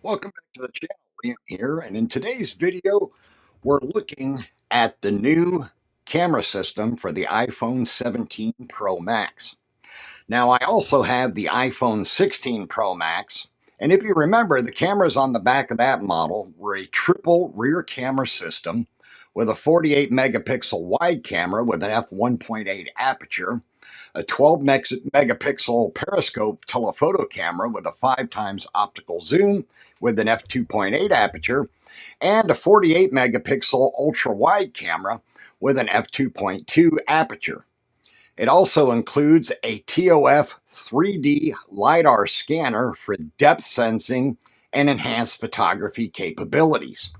Welcome back to the channel. Liam here, and in today's video, we're looking at the new camera system for the iPhone 17 Pro Max. Now, I also have the iPhone 16 Pro Max, and if you remember, the cameras on the back of that model were a triple rear camera system with a 48 megapixel wide camera with an f1.8 aperture, a 12 megapixel periscope telephoto camera with a 5 times optical zoom with an f2.8 aperture, and a 48 megapixel ultra wide camera with an f2.2 aperture. It also includes a TOF 3D LiDAR scanner for depth sensing and enhanced photography capabilities.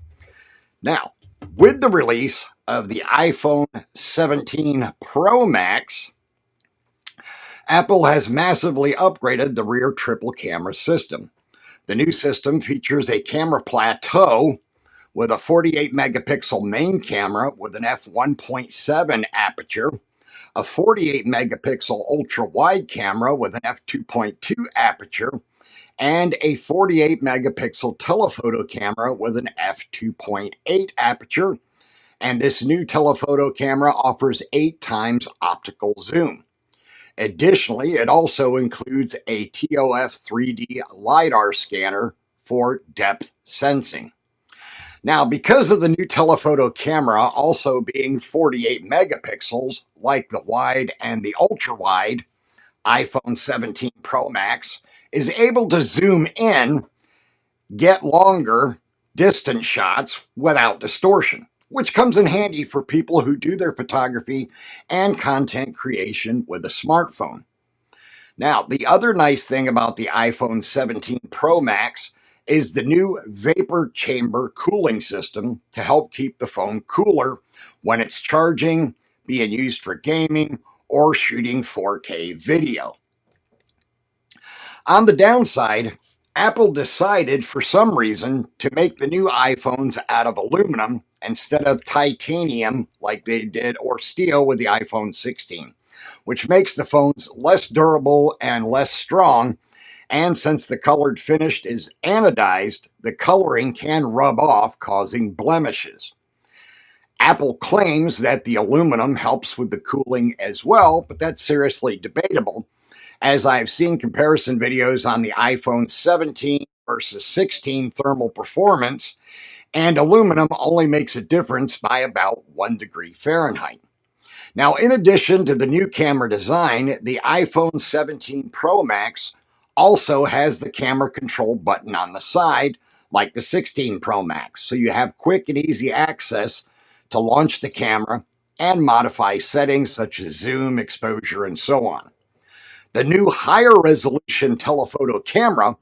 Now, with the release of the iPhone 17 Pro Max, Apple has massively upgraded the rear triple camera system. The new system features a camera plateau with a 48 megapixel main camera with an f1.7 aperture, a 48 megapixel ultra wide camera with an f2.2 aperture, and a 48 megapixel telephoto camera with an f2.8 aperture. And this new telephoto camera offers 8 times optical zoom. Additionally, it also includes a TOF 3D LiDAR scanner for depth sensing. Now, because of the new telephoto camera also being 48 megapixels, like the wide and the ultra wide, iPhone 17 Pro Max is able to zoom in, get longer distance shots without distortion, which comes in handy for people who do their photography and content creation with a smartphone. Now, the other nice thing about the iPhone 17 Pro Max is the new vapor chamber cooling system to help keep the phone cooler when it's charging, being used for gaming, or shooting 4K video. On the downside, Apple decided for some reason to make the new iPhones out of aluminum instead of titanium like they did or steel with the iPhone 16, which makes the phones less durable and less strong. And since the colored finish is anodized, the coloring can rub off, causing blemishes. Apple claims that the aluminum helps with the cooling as well, but that's seriously debatable, as I've seen comparison videos on the iPhone 17 versus 16 thermal performance, and aluminum only makes a difference by about 1 degree Fahrenheit. Now, in addition to the new camera design, the iPhone 17 Pro Max also has the camera control button on the side, like the 16 Pro Max, so you have quick and easy access to launch the camera and modify settings such as zoom, exposure, and so on. The new higher resolution telephoto camera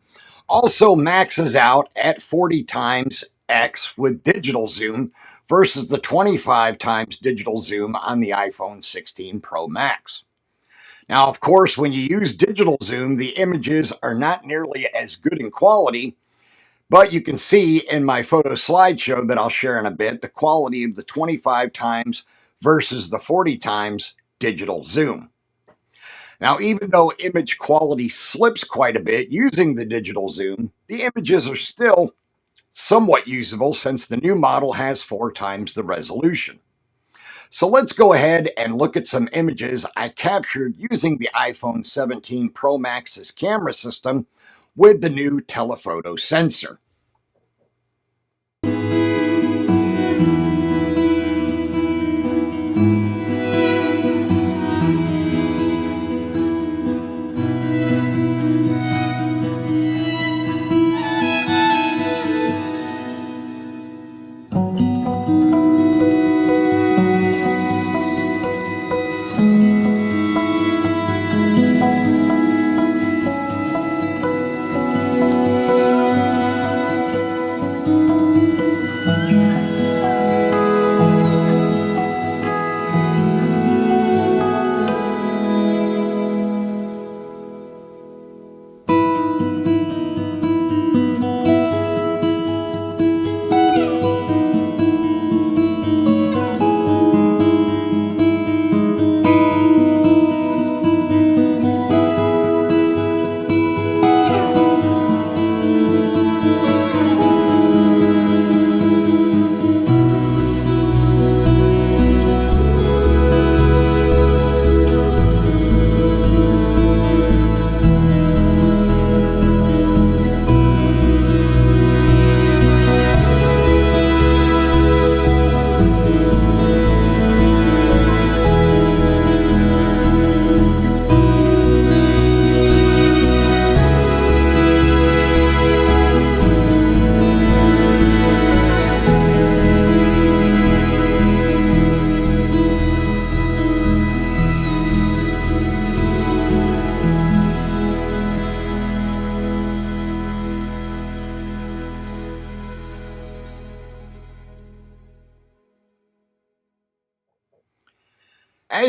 also maxes out at 40 times X with digital zoom versus the 25 times digital zoom on the iPhone 16 Pro Max. Now, of course, when you use digital zoom, the images are not nearly as good in quality, but you can see in my photo slideshow that I'll share in a bit the quality of the 25 times versus the 40 times digital zoom. Now, even though image quality slips quite a bit using the digital zoom, the images are still somewhat usable since the new model has 4 times the resolution. So let's go ahead and look at some images I captured using the iPhone 17 Pro Max's camera system with the new telephoto sensor.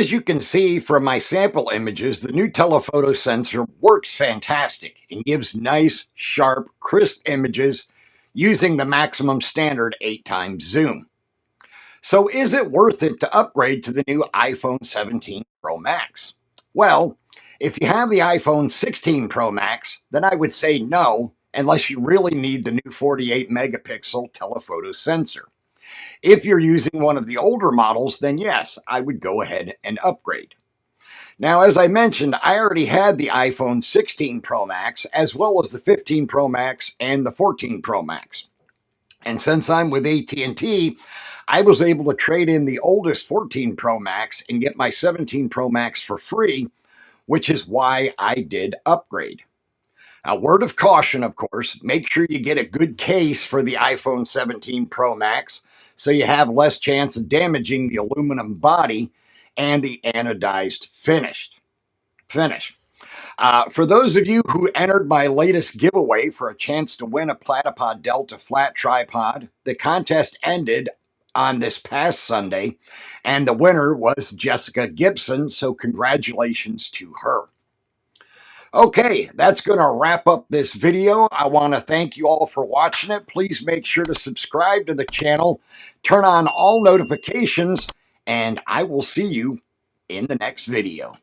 as you can see from my sample images, the new telephoto sensor works fantastic and gives nice, sharp, crisp images using the maximum standard 8x zoom. So is it worth it to upgrade to the new iPhone 17 Pro Max? Well, if you have the iPhone 16 Pro Max, then I would say no, unless you really need the new 48 megapixel telephoto sensor. If you're using one of the older models, then yes, I would go ahead and upgrade. Now, as I mentioned, I already had the iPhone 16 Pro Max, as well as the 15 Pro Max and the 14 Pro Max. And since I'm with AT&T, I was able to trade in the oldest 14 Pro Max and get my 17 Pro Max for free, which is why I did upgrade. A word of caution, of course, make sure you get a good case for the iPhone 17 Pro Max so you have less chance of damaging the aluminum body and the anodized finish. For those of you who entered my latest giveaway for a chance to win a Platypod Delta flat tripod, the contest ended on this past Sunday, and the winner was Jessica Gibson, so congratulations to her. Okay, that's going to wrap up this video. I want to thank you all for watching it. Please make sure to subscribe to the channel, turn on all notifications, and I will see you in the next video.